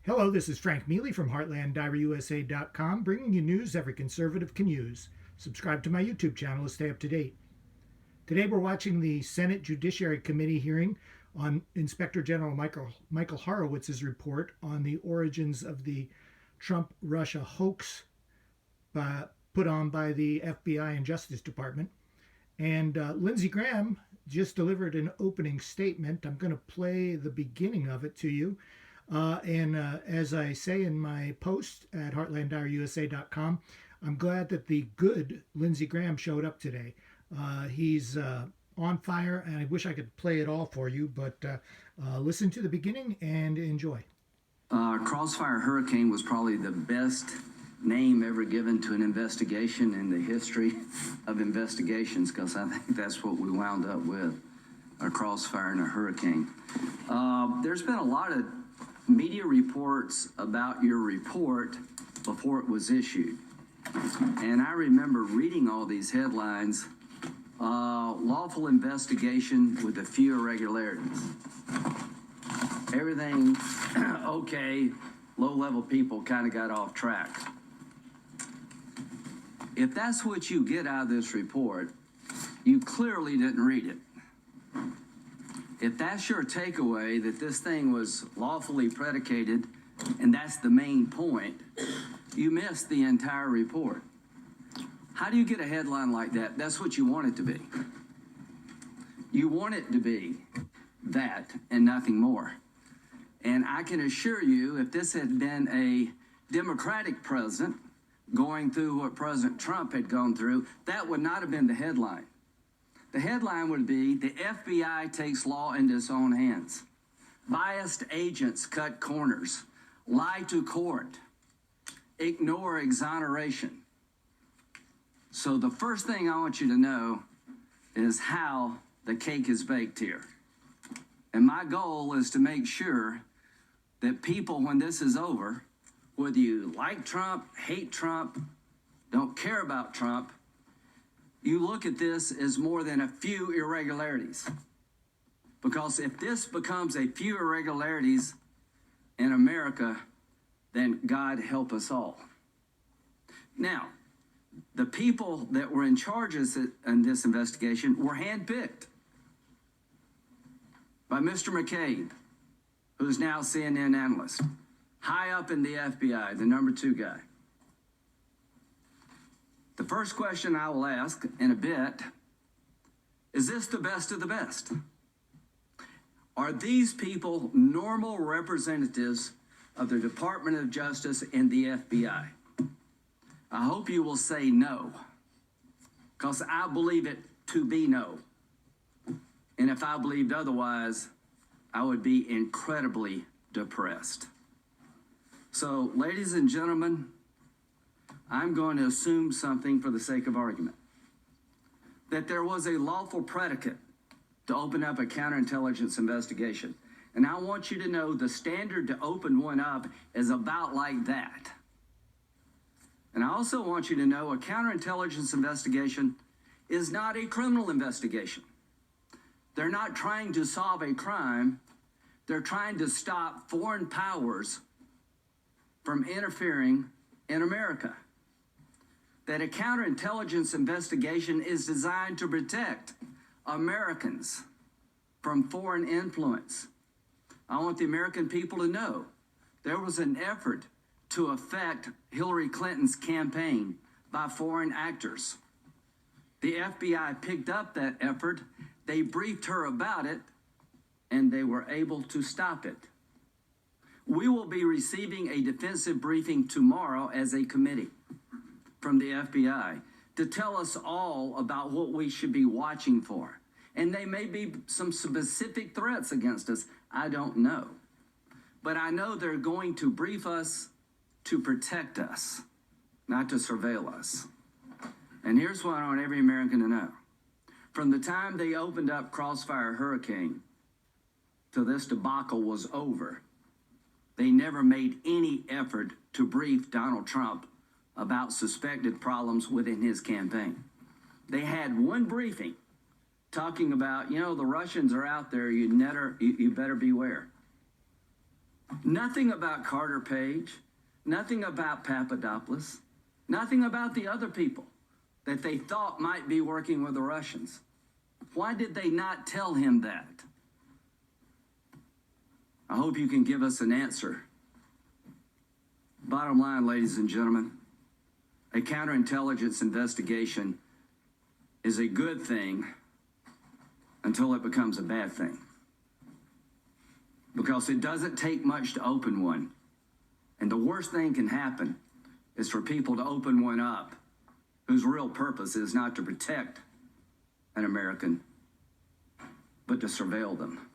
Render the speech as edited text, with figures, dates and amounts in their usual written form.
Hello, this is Frank Mealy from HeartlandDiaryUSA.com, bringing you news every conservative can use. Subscribe to my YouTube channel to stay up to date. Today we're watching the Senate Judiciary Committee hearing on Inspector General Michael Horowitz's report on the origins of the Trump-Russia hoax put on by the FBI and Justice Department. And Lindsey Graham just delivered an opening statement. I'm going to play the beginning of it to you. As I say in my post at HeartlandDiaryUSA.com, I'm glad that the good Lindsey Graham showed up today. He's on fire, and I wish I could play it all for you, but listen to the beginning and enjoy. Crossfire Hurricane was probably the best name ever given to an investigation in the history of investigations, because I think that's what we wound up with, a crossfire and a hurricane. There's been a lot of media reports about your report before it was issued. And I remember reading all these headlines, lawful investigation with a few irregularities. Everything okay, low-level people kind of got off track. If that's what you get out of this report, you clearly didn't read it. If that's your takeaway, that this thing was lawfully predicated, and that's the main point, you missed the entire report. How do you get a headline like that? That's what you want it to be. You want it to be that and nothing more. And I can assure you, if this had been a Democratic president going through what President Trump had gone through, that would not have been the headline. The headline would be, the FBI takes law into its own hands. Biased agents cut corners, lie to court, ignore exoneration. So the first thing I want you to know is how the cake is baked here. And my goal is to make sure that people, when this is over, whether you like Trump, hate Trump, don't care about Trump, you look at this as more than a few irregularities. Because if this becomes a few irregularities in America, then God help us all. Now, the people that were in charge in this investigation were handpicked by Mr. McCabe, who's now CNN analyst, high up in the FBI, the number 2 guy. The first question I will ask in a bit, is this the best of the best? Are these people normal representatives of the Department of Justice and the FBI? I hope you will say no, because I believe it to be no. And if I believed otherwise, I would be incredibly depressed. So, ladies and gentlemen, I'm going to assume something for the sake of argument. That there was a lawful predicate to open up a counterintelligence investigation. And I want you to know the standard to open one up is about like that. And I also want you to know a counterintelligence investigation is not a criminal investigation. They're not trying to solve a crime. They're trying to stop foreign powers from interfering in America. That a counterintelligence investigation is designed to protect Americans from foreign influence. I want the American people to know there was an effort to affect Hillary Clinton's campaign by foreign actors. The FBI picked up that effort, they briefed her about it, and they were able to stop it. We will be receiving a defensive briefing tomorrow as a committee from the FBI to tell us all about what we should be watching for. And they may be some specific threats against us. I don't know. But I know they're going to brief us to protect us, not to surveil us. And here's what I want every American to know. From the time they opened up Crossfire Hurricane till this debacle was over, they never made any effort to brief Donald Trump about suspected problems within his campaign. They had one briefing talking about, the Russians are out there, you better beware. Nothing about Carter Page, nothing about Papadopoulos, nothing about the other people that they thought might be working with the Russians. Why did they not tell him that? I hope you can give us an answer. Bottom line, ladies and gentlemen, a counterintelligence investigation is a good thing until it becomes a bad thing. Because it doesn't take much to open one. And the worst thing can happen is for people to open one up whose real purpose is not to protect an American, but to surveil them.